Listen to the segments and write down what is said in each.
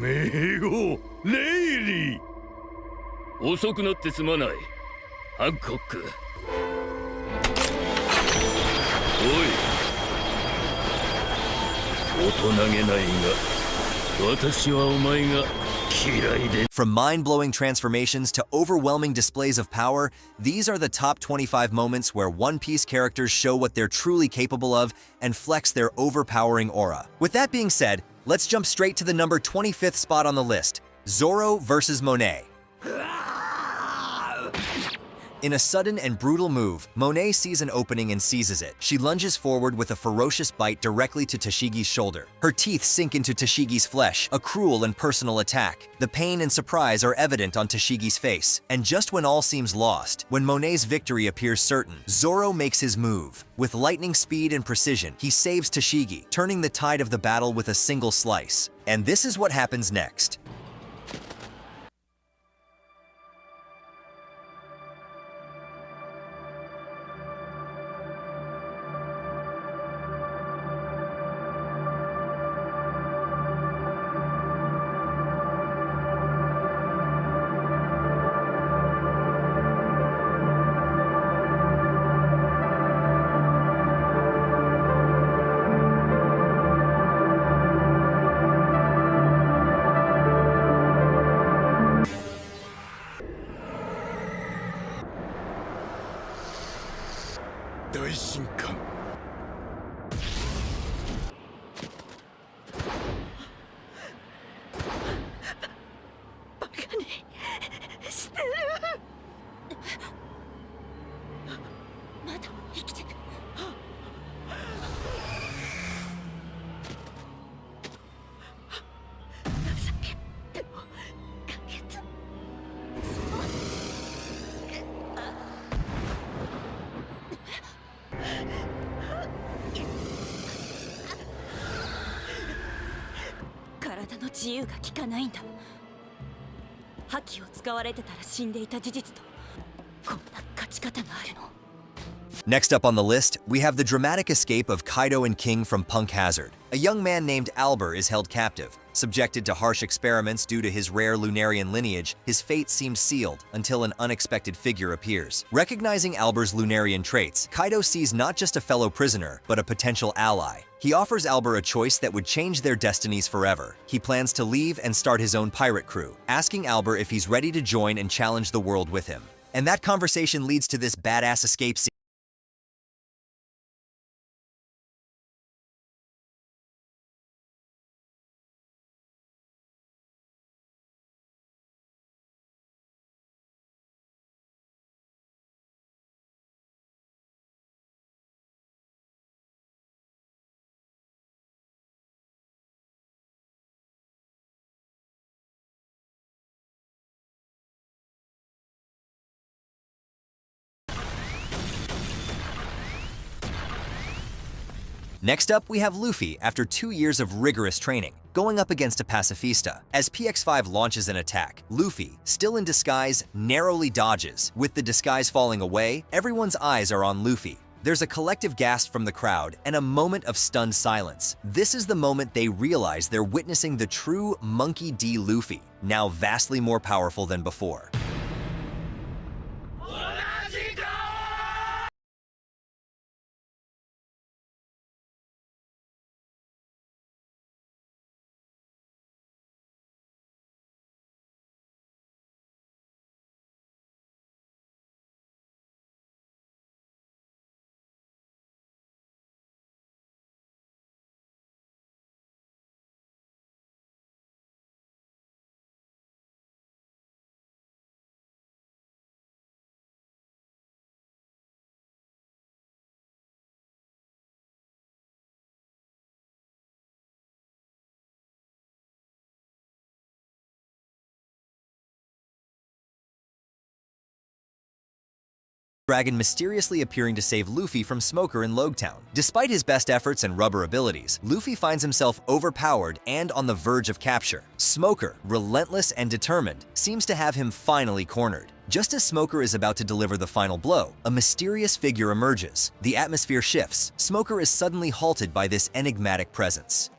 名号レイリー。遅くなってすまない、ハンコック。おい、大人げないが、私はお前が嫌いで。From mind-blowing transformations to overwhelming displays of power, these are the top 25 moments where One Piece characters show what they're truly capable of and flex their overpowering aura. With that being said, let's jump straight to the number 25th spot on the list, Zoro vs. Monet. In a sudden and brutal move, Monet sees an opening and seizes it. She lunges forward with a ferocious bite directly to Tashigi's shoulder. Her teeth sink into Tashigi's flesh, a cruel and personal attack. The pain and surprise are evident on Tashigi's face. And just when all seems lost, when Monet's victory appears certain, Zoro makes his move. With lightning speed and precision, he saves Tashigi, turning the tide of the battle with a single slice. And this is what happens next. Next up on the list, we have the dramatic escape of Kaido and King from Punk Hazard. A young man named Albur is held captive. Subjected to harsh experiments due to his rare Lunarian lineage, his fate seems sealed until an unexpected figure appears. Recognizing Albur's Lunarian traits, Kaido sees not just a fellow prisoner, but a potential ally. He offers Albur a choice that would change their destinies forever. He plans to leave and start his own pirate crew, asking Albur if he's ready to join and challenge the world with him. And that conversation leads to this badass escape scene. Next up, we have Luffy after 2 years of rigorous training, going up against a pacifista. As PX5 launches an attack, Luffy, still in disguise, narrowly dodges. With the disguise falling away, everyone's eyes are on Luffy. There's a collective gasp from the crowd and a moment of stunned silence. This is the moment they realize they're witnessing the true Monkey D. Luffy, now vastly more powerful than before. Dragon mysteriously appearing to save Luffy from Smoker in Logtown. Despite his best efforts and rubber abilities, Luffy finds himself overpowered and on the verge of capture. Smoker, relentless and determined, seems to have him finally cornered. Just as Smoker is about to deliver the final blow, a mysterious figure emerges. The atmosphere shifts. Smoker is suddenly halted by this enigmatic presence.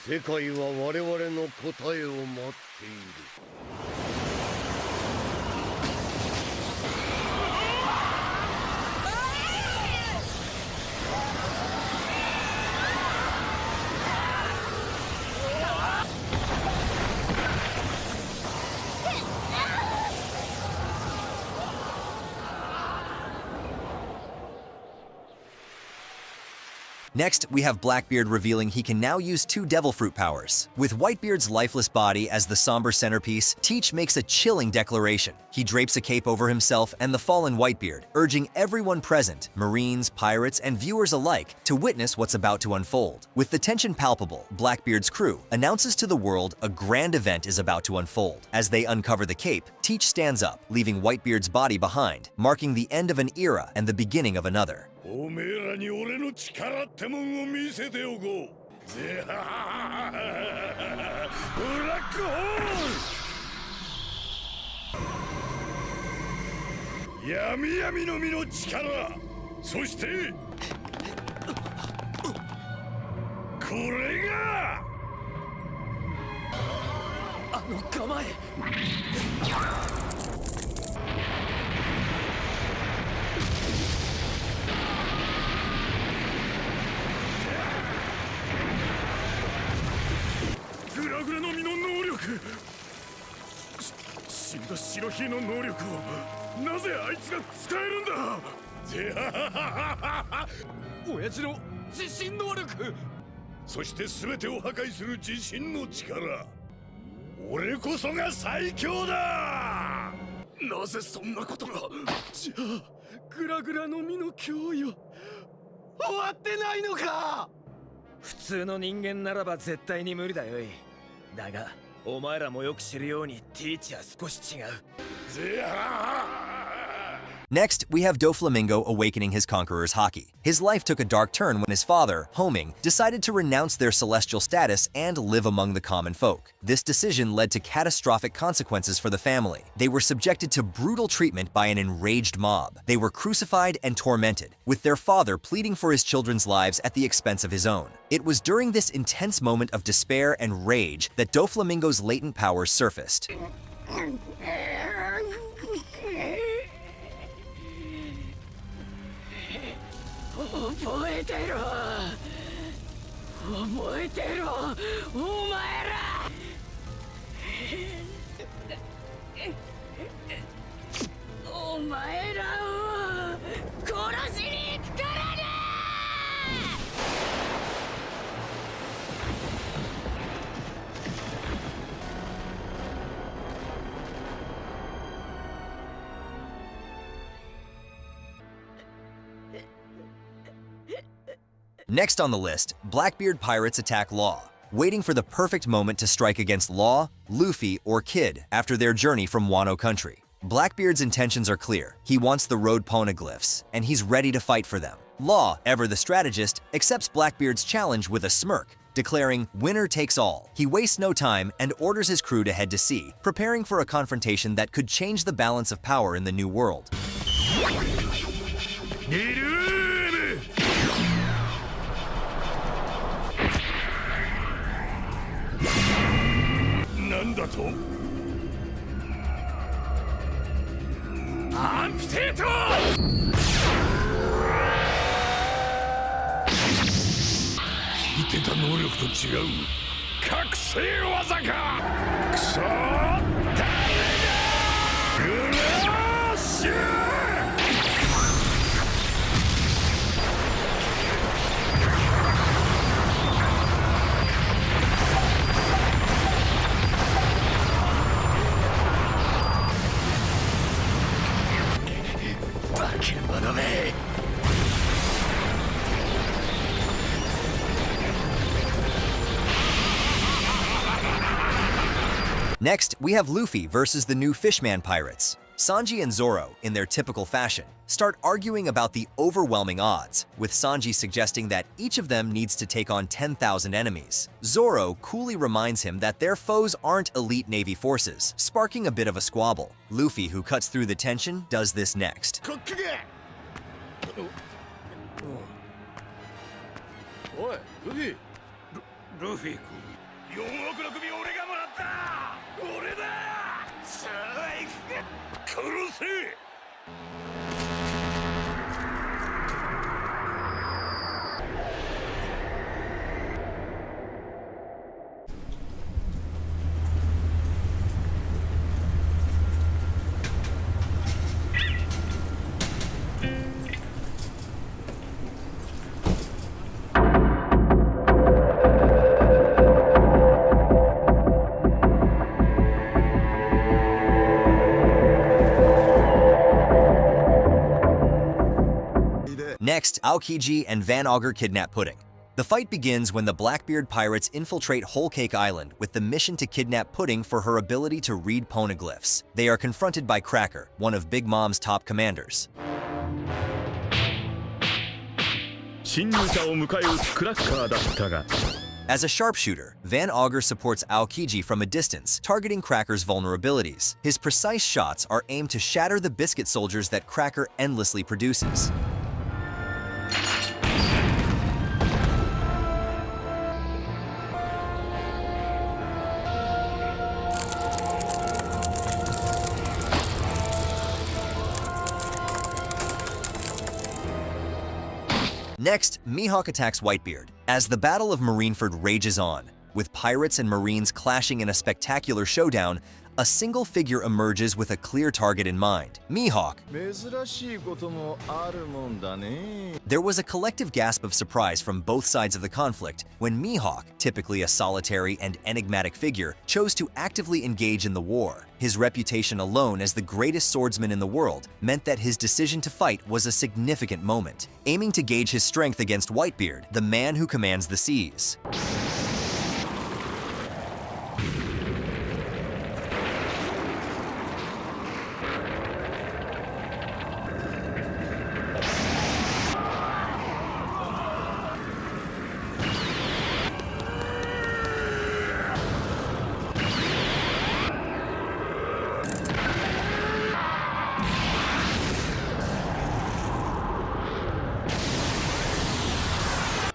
世界は我々の答えを待っている。Next, we have Blackbeard revealing he can now use 2 Devil Fruit powers. With Whitebeard's lifeless body as the somber centerpiece, Teach makes a chilling declaration. He drapes a cape over himself and the fallen Whitebeard, urging everyone present, Marines, pirates, and viewers alike, to witness what's about to unfold. With the tension palpable, Blackbeard's crew announces to the world a grand event is about to unfold. As they uncover the cape, Teach stands up, leaving Whitebeard's body behind, marking the end of an era and the beginning of another. おめえらに俺の力ってもんを見せておこう。ぜははははブラックホール。闇闇の実の力。そしてこれがあの構え。グラグラの実の能力。死んだ白ひの能力をなぜあいつが使えるんだ。ぜはははは。親父の自信能力。そして全てを破壊する自信の力。俺こそが最強だ。なぜそんなことが。じゃあグラグラの実の脅威は終わってないのか。普通の人間ならば絶対に無理だよい。だがお前らもよく知るようにティーチは少し違う。ぜは。 Next, we have Doflamingo awakening his conqueror's haki. His life took a dark turn when his father, Homing, decided to renounce their celestial status and live among the common folk. This decision led to catastrophic consequences for the family. They were subjected to brutal treatment by an enraged mob. They were crucified and tormented, with their father pleading for his children's lives at the expense of his own. It was during this intense moment of despair and rage that Doflamingo's latent powers surfaced. 覚えてろ覚えてろお前らお前らを殺しに行くからね。 Next on the list, Blackbeard pirates attack Law. Waiting for the perfect moment to strike against Law, Luffy, or Kid after their journey from Wano country. Blackbeard's intentions are clear. He wants the road poneglyphs, and he's ready to fight for them. Law, ever the strategist, accepts Blackbeard's challenge with a smirk, declaring winner takes all. He wastes no time and orders his crew to head to sea, preparing for a confrontation that could change the balance of power in the new world. なんだと。アンプテート。聞いてた能力と違う覚醒技か。クソ誰だ。グラッシュ。 Next, we have Luffy versus the new Fishman pirates. Sanji and Zoro, in their typical fashion, start arguing about the overwhelming odds, with Sanji suggesting that each of them needs to take on 10,000 enemies. Zoro coolly reminds him that their foes aren't elite Navy forces, sparking a bit of a squabble. Luffy, who cuts through the tension, does this next. おいルフィ。ルフィ君4億の首俺がもらった。俺だ。さあ行くか。殺せ。Next, Aokiji and Van Augur kidnap Pudding. The fight begins when the Blackbeard pirates infiltrate Whole Cake Island with the mission to kidnap Pudding for her ability to read poneglyphs. They are confronted by Cracker, one of Big Mom's top commanders. 侵入者を迎え撃つクラッカーだったが。 As a sharpshooter, Van Augur supports Aokiji from a distance, targeting Cracker's vulnerabilities. His precise shots are aimed to shatter the biscuit soldiers that Cracker endlessly produces. Next, Mihawk attacks Whitebeard. As the Battle of Marineford rages on, with pirates and marines clashing in a spectacular showdown, a single figure emerges with a clear target in mind, Mihawk. There was a collective gasp of surprise from both sides of the conflict when Mihawk, typically a solitary and enigmatic figure, chose to actively engage in the war. His reputation alone as the greatest swordsman in the world meant that his decision to fight was a significant moment, aiming to gauge his strength against Whitebeard, the man who commands the seas.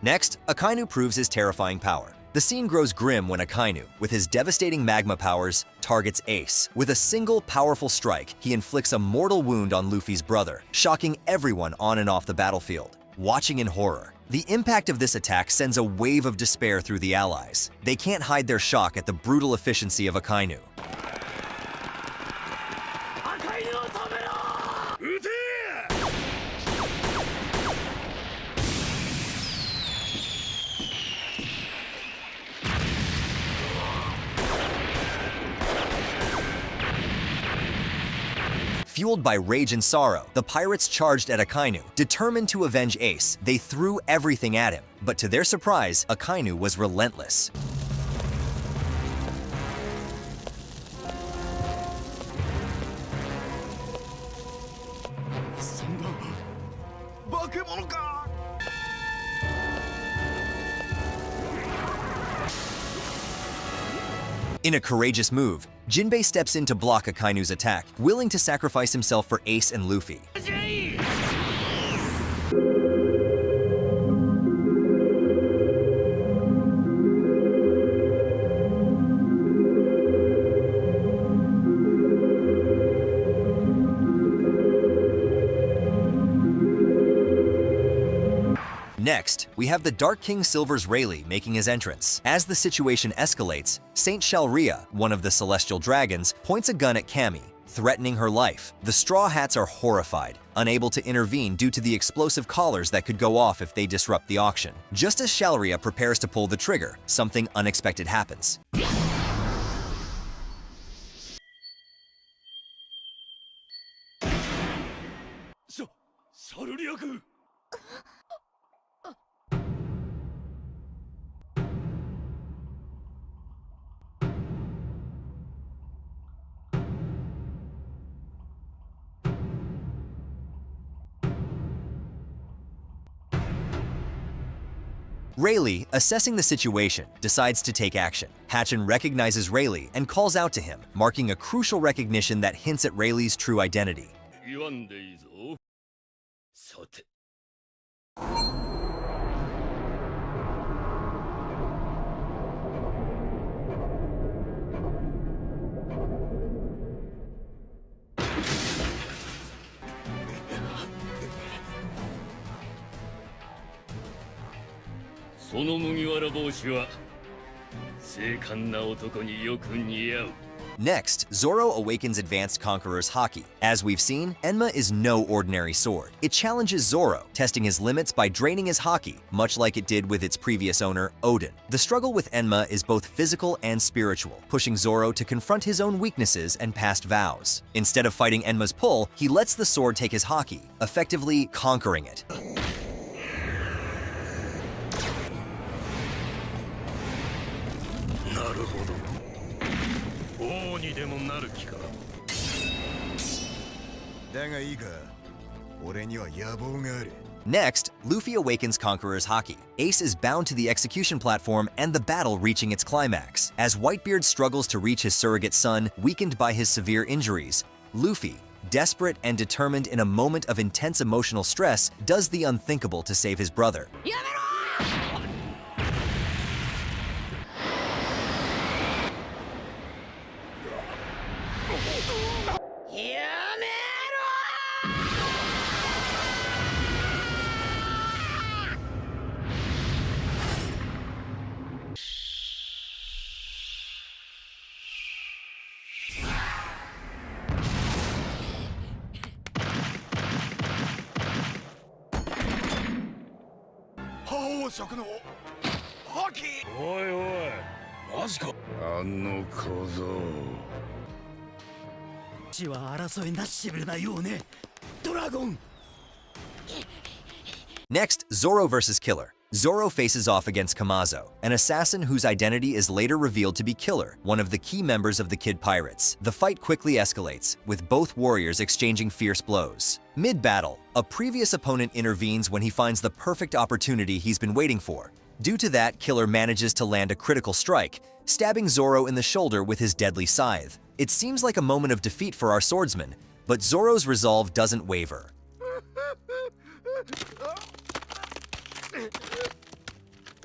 Next, Akainu proves his terrifying power. The scene grows grim when Akainu, with his devastating magma powers, targets Ace. With a single powerful strike, he inflicts a mortal wound on Luffy's brother, shocking everyone on and off the battlefield. Watching in horror, the impact of this attack sends a wave of despair through the allies. They can't hide their shock at the brutal efficiency of Akainu. Fueled by rage and sorrow, the pirates charged at Akainu. Determined to avenge Ace, they threw everything at him. But to their surprise, Akainu was relentless. In a courageous move, Jinbei steps in to block Akainu's attack, willing to sacrifice himself for Ace and Luffy. Next, we have the Dark King Silver's Rayleigh making his entrance. As the situation escalates, Saint Shalria, one of the Celestial Dragons, points a gun at Cammy, threatening her life. The Straw Hats are horrified, unable to intervene due to the explosive collars that could go off if they disrupt the auction. Just as Shalria prepares to pull the trigger, something unexpected happens. Rayleigh, assessing the situation, decides to take action. Hatchin recognizes Rayleigh and calls out to him, marking a crucial recognition that hints at Rayleigh's true identity. その麦わら帽子は精悍な男によく似合う。 Next, Zoro awakens Advanced Conqueror's Haki. As we've seen, Enma is no ordinary sword. It challenges Zoro, testing his limits by draining his Haki, much like it did with its previous owner, Odin. The struggle with Enma is both physical and spiritual, pushing Zoro to confront his own weaknesses and past vows. Instead of fighting Enma's pull, he lets the sword take his Haki, effectively conquering it. なるほど。王にでもなる気か。だがいいか。俺には野望がある。 Next, Luffy awakens Conqueror's Haki. Ace is bound to the execution platform and the battle reaching its climax. As Whitebeard struggles to reach his surrogate son, weakened by his severe injuries, Luffy, desperate and determined in a moment of intense emotional stress, does the unthinkable to save his brother. やめろ 覇王色の覇気。おいおい、マジか。あの小僧。血は争いなしぶりなようね。ドラゴン。 Next, Zoro vs. Killer. Zoro faces off against Kamazo, an assassin whose identity is later revealed to be Killer, one of the key members of the Kid Pirates. The fight quickly escalates, with both warriors exchanging fierce blows. Mid-battle, a previous opponent intervenes when he finds the perfect opportunity he's been waiting for. Due to that, Killer manages to land a critical strike, stabbing Zoro in the shoulder with his deadly scythe. It seems like a moment of defeat for our swordsman, but Zoro's resolve doesn't waver.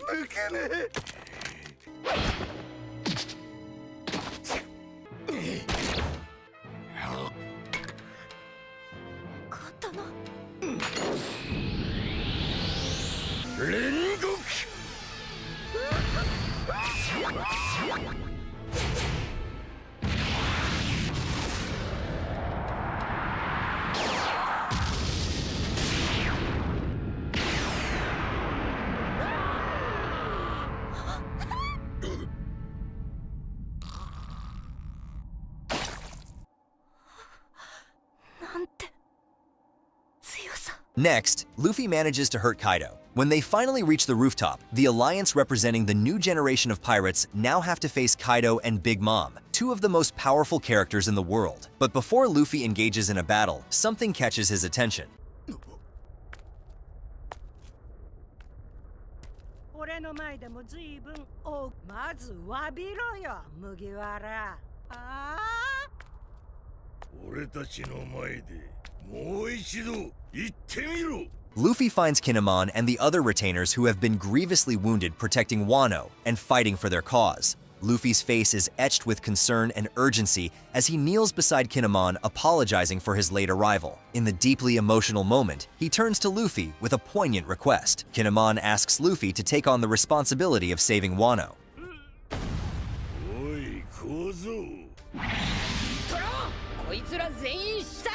抜けねえ。刀。煉獄。なんて強さ。 Next, Luffy manages to hurt Kaido. When they finally reach the rooftop, the alliance representing the new generation of pirates now have to face Kaido and Big Mom, two of the most powerful characters in the world. But before Luffy engages in a battle, something catches his attention. 俺の前でも随分おまず詫びろよ麦わら。ああ。俺たちの前でもう一度言ってみろ。 Luffy finds Kinemon and the other retainers who have been grievously wounded protecting Wano and fighting for their cause. Luffy's face is etched with concern and urgency as he kneels beside Kinemon, apologizing for his late arrival. In the deeply emotional moment, he turns to Luffy with a poignant request. Kinemon asks Luffy to take on the responsibility of saving Wano. おい小僧。トロこいつら全員下へ。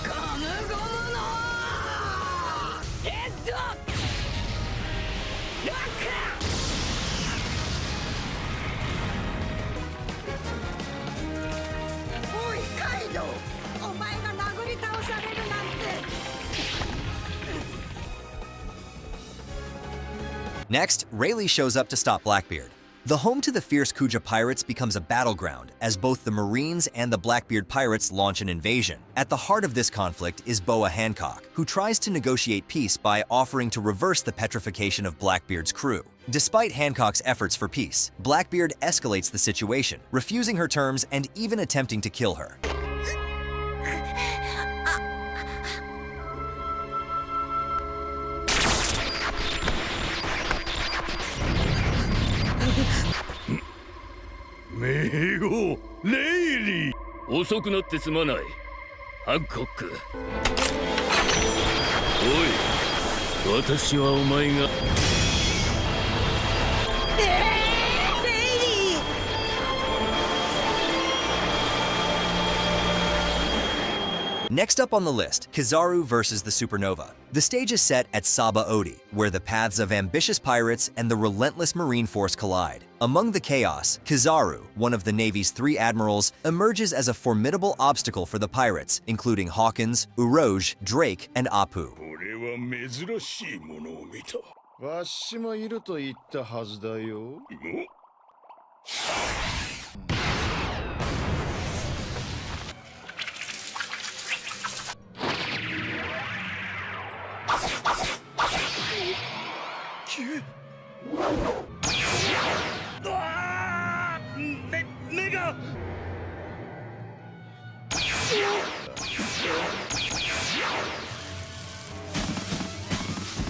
ゴムゴムのヘッドロック。おいカイドウ、お前が殴り倒されるなんて。 Next, Rayleigh shows up to stop Blackbeard. The home to the fierce Kuja pirates becomes a battleground as both the Marines and the Blackbeard pirates launch an invasion. At the heart of this conflict is Boa Hancock, who tries to negotiate peace by offering to reverse the petrification of Blackbeard's crew. Despite Hancock's efforts for peace, Blackbeard escalates the situation, refusing her terms and even attempting to kill her. 名号レイリー。遅くなってすまない。ハンコック。おい、私はお前が。Next up on the list, Kizaru versus the Supernova. The stage is set at Saba Odi, where the paths of ambitious pirates and the relentless marine force collide. Among the chaos, Kizaru, one of the Navy's 3 admirals, emerges as a formidable obstacle for the pirates, including Hawkins, Urouge, Drake, and Apu. 俺は珍しいものを見た。わしもいると言ったはずだよ。目が。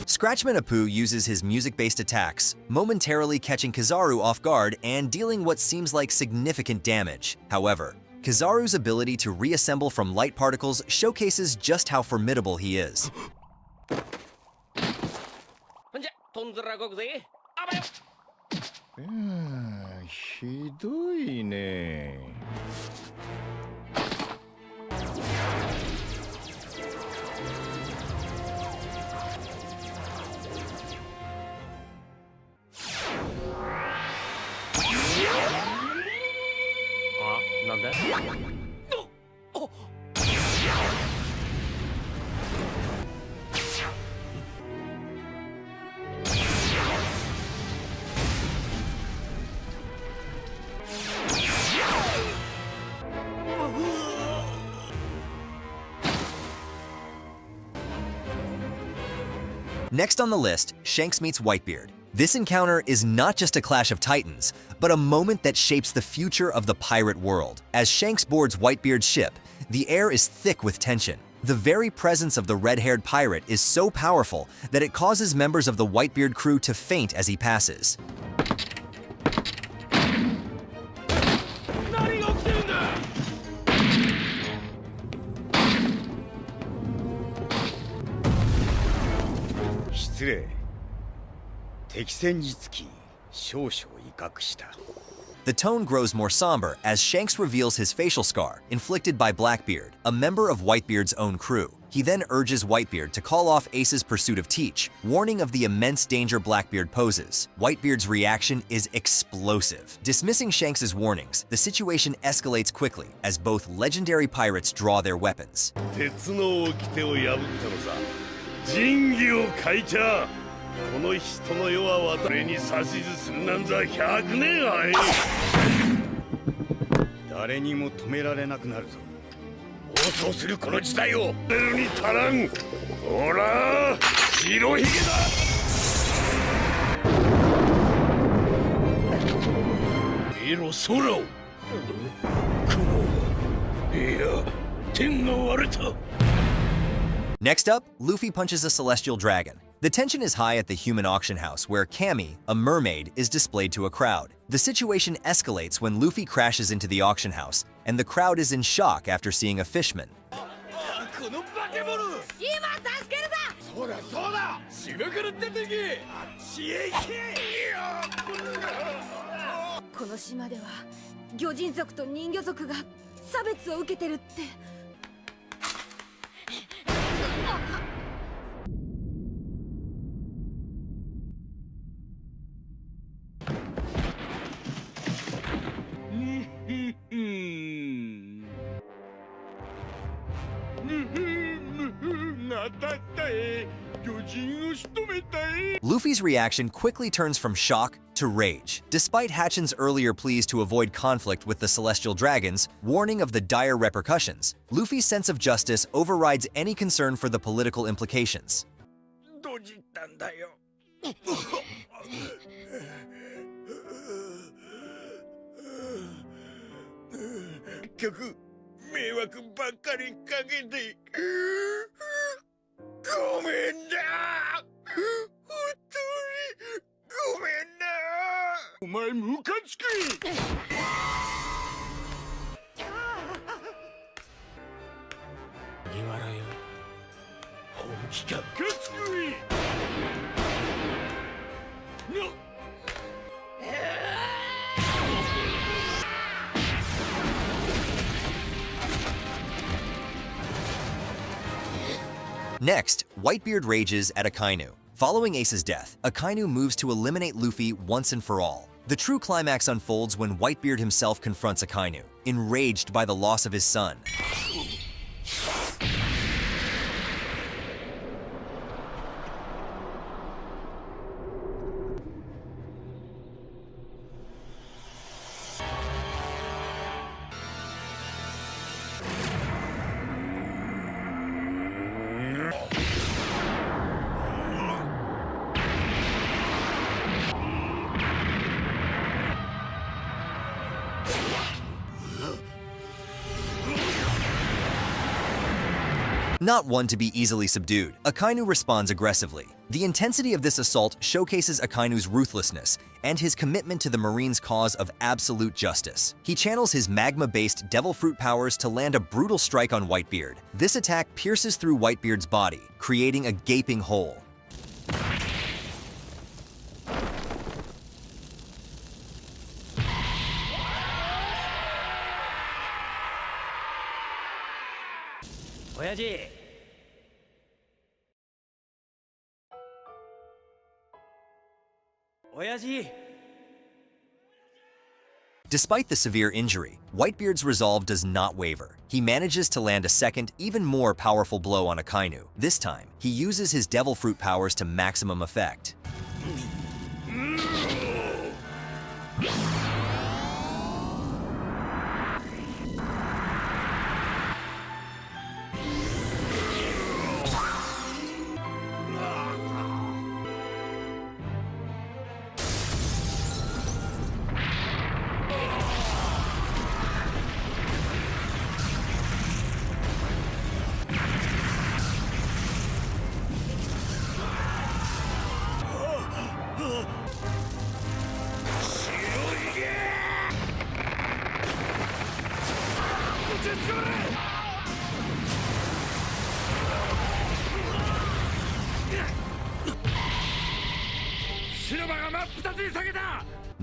Scratchman Apu uses his music-based attacks, momentarily catching Kizaru off guard and dealing what seems like significant damage. However, Kizaru's ability to reassemble from light particles showcases just how formidable he is. ひどいね。なんでNext on the list, Shanks meets Whitebeard. This encounter is not just a clash of titans, but a moment that shapes the future of the pirate world. As Shanks boards Whitebeard's ship, the air is thick with tension. The very presence of the red-haired pirate is so powerful that it causes members of the Whitebeard crew to faint as he passes. 何が起きてるんだ。失礼。敵戦につき少々威嚇した。 The tone grows more somber as Shanks reveals his facial scar, inflicted by Blackbeard, a member of Whitebeard's own crew. He then urges Whitebeard to call off Ace's pursuit of Teach, warning of the immense danger Blackbeard poses. Whitebeard's reaction is explosive. Dismissing Shanks' warnings, the situation escalates quickly as both legendary pirates draw their weapons. 鉄の掟を破ったのさ。仁義を欠いちゃ。この人の世は私に指図するなんざ100年あえ。誰にも止められなくなるぞ。暴走するこの時代を出るに足らん。ほら、白ひげだ。見ろ空を。雲。いや、天が割れた。 Next up, Luffy punches a celestial dragon. The tension is high at the human auction house where Cammy, a mermaid, is displayed to a crowd. The situation escalates when Luffy crashes into the auction house, and the crowd is in shock after seeing a fishman. この化け物。今助けるぞ。そうだそうだ。島から出てけ。あっちへ行け。この島では魚人族と人魚族が差別を受けてるって。Luffy's reaction quickly turns from shock to rage. Despite Hatchin's earlier pleas to avoid conflict with the Celestial Dragons, warning of the dire repercussions, Luffy's sense of justice overrides any concern for the political implications. どじったんだよ。結局迷惑ばっかりかけてごめんな。本当にごめんな。お前ムカつく。気かかつくいの Next, Whitebeard rages at Akainu. Following Ace's death, Akainu moves to eliminate Luffy once and for all. The true climax unfolds when Whitebeard himself confronts Akainu, enraged by the loss of his son. Not one to be easily subdued, Akainu responds aggressively. The intensity of this assault showcases Akainu's ruthlessness and his commitment to the Marines' cause of absolute justice. He channels his magma-based devil fruit powers to land a brutal strike on Whitebeard. This attack pierces through Whitebeard's body, creating a gaping hole. Despite the severe injury, Whitebeard's resolve does not waver. He manages to land a second, even more powerful blow on Akainu. This time, he uses his devil fruit powers to maximum effect.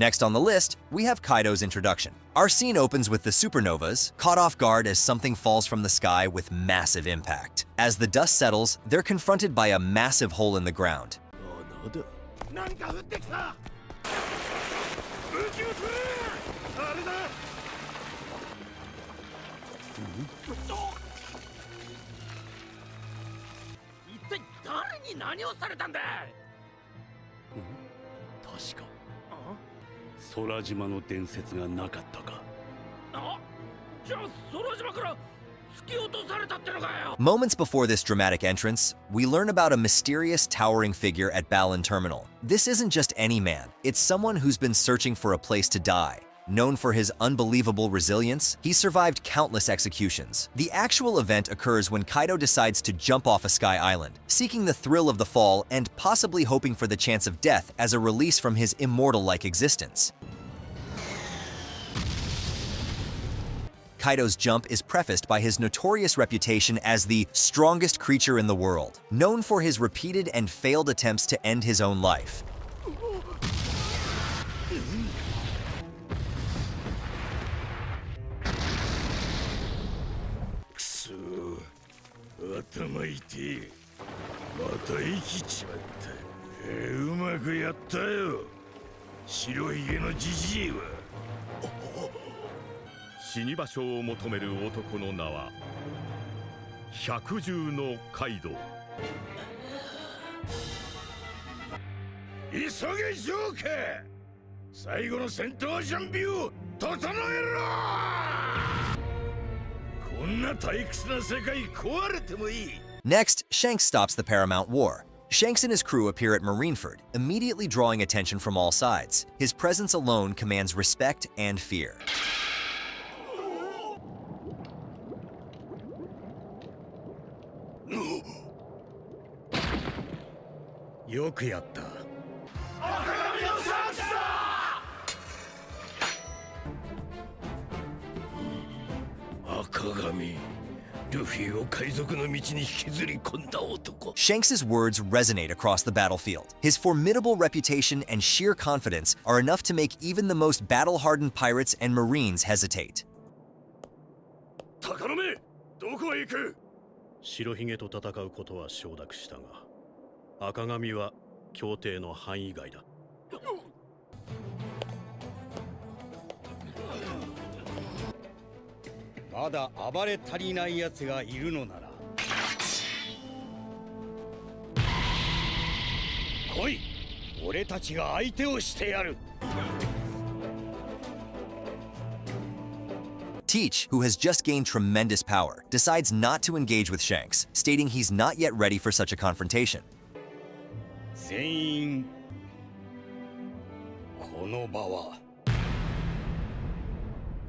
Next on the list, we have Kaido's introduction. Our scene opens with the supernovas, caught off guard as something falls from the sky with massive impact. As the dust settles, they're confronted by a massive hole in the ground. Moments before this dramatic entrance, we learn about a mysterious towering figure at Balan Terminal. This isn't just any man, it's someone who's been searching for a place to die. Known for his unbelievable resilience, he survived countless executions. The actual event occurs when Kaido decides to jump off a sky island, seeking the thrill of the fall and possibly hoping for the chance of death as a release from his immortal-like existence. Kaido's jump is prefaced by his notorious reputation as the strongest creature in the world, known for his repeated and failed attempts to end his own life. Next, Shanks stops the Paramount War. Shanks and his crew appear at Marineford, immediately drawing attention from all sides. His presence alone commands respect and fear. ルフィを海賊の道に引きずり込んだ男。 Shanks' words resonate across the battlefield. His formidable reputation and sheer confidence are enough to make even the most battle-hardened pirates and marines hesitate. 鷹の目、どこへ行く？白ひげと戦うことは承諾したが、赤髪は協定の範囲外だ。まだ暴れ足りない奴がいるのなら来い。俺たちが相手をしてやる。 Teach, who has just gained tremendous power, decides not to engage with Shanks, stating he's not yet ready for such a confrontation. 全員この場は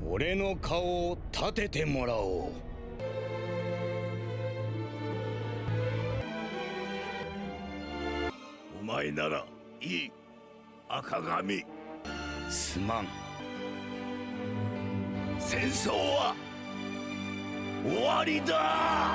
俺の顔を立ててもらおう。お前ならいい、赤髪。すまん。戦争は終わりだ。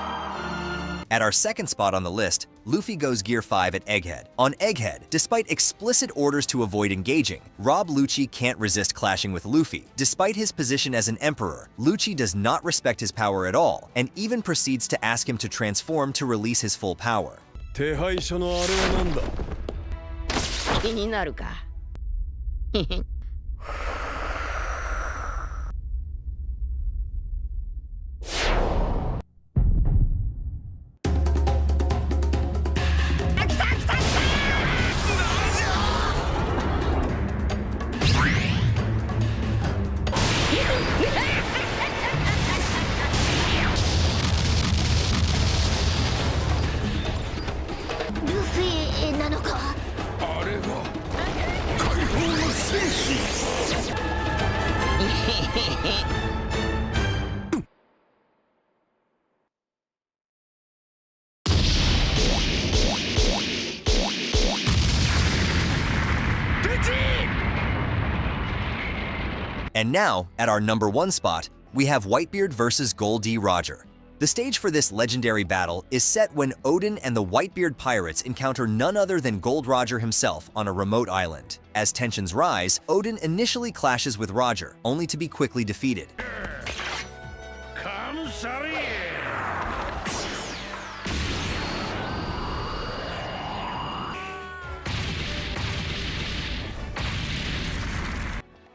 At our second spot on the list, Luffy goes Gear 5 at Egghead. On Egghead, despite explicit orders to avoid engaging, Rob Lucci can't resist clashing with Luffy. Despite his position as an emperor, Lucci does not respect his power at all, and even proceeds to ask him to transform to release his full power. 手配書のあれは何だ？気になるか。ルフィなのか。あれが解放の戦士。And now, at our number 1 spot, we have Whitebeard versus Gol D. Roger. The stage for this legendary battle is set when Odin and the Whitebeard pirates encounter none other than Gold Roger himself on a remote island. As tensions rise, Odin initially clashes with Roger, only to be quickly defeated. カムサリー。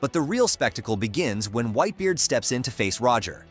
But the real spectacle begins when Whitebeard steps in to face Roger.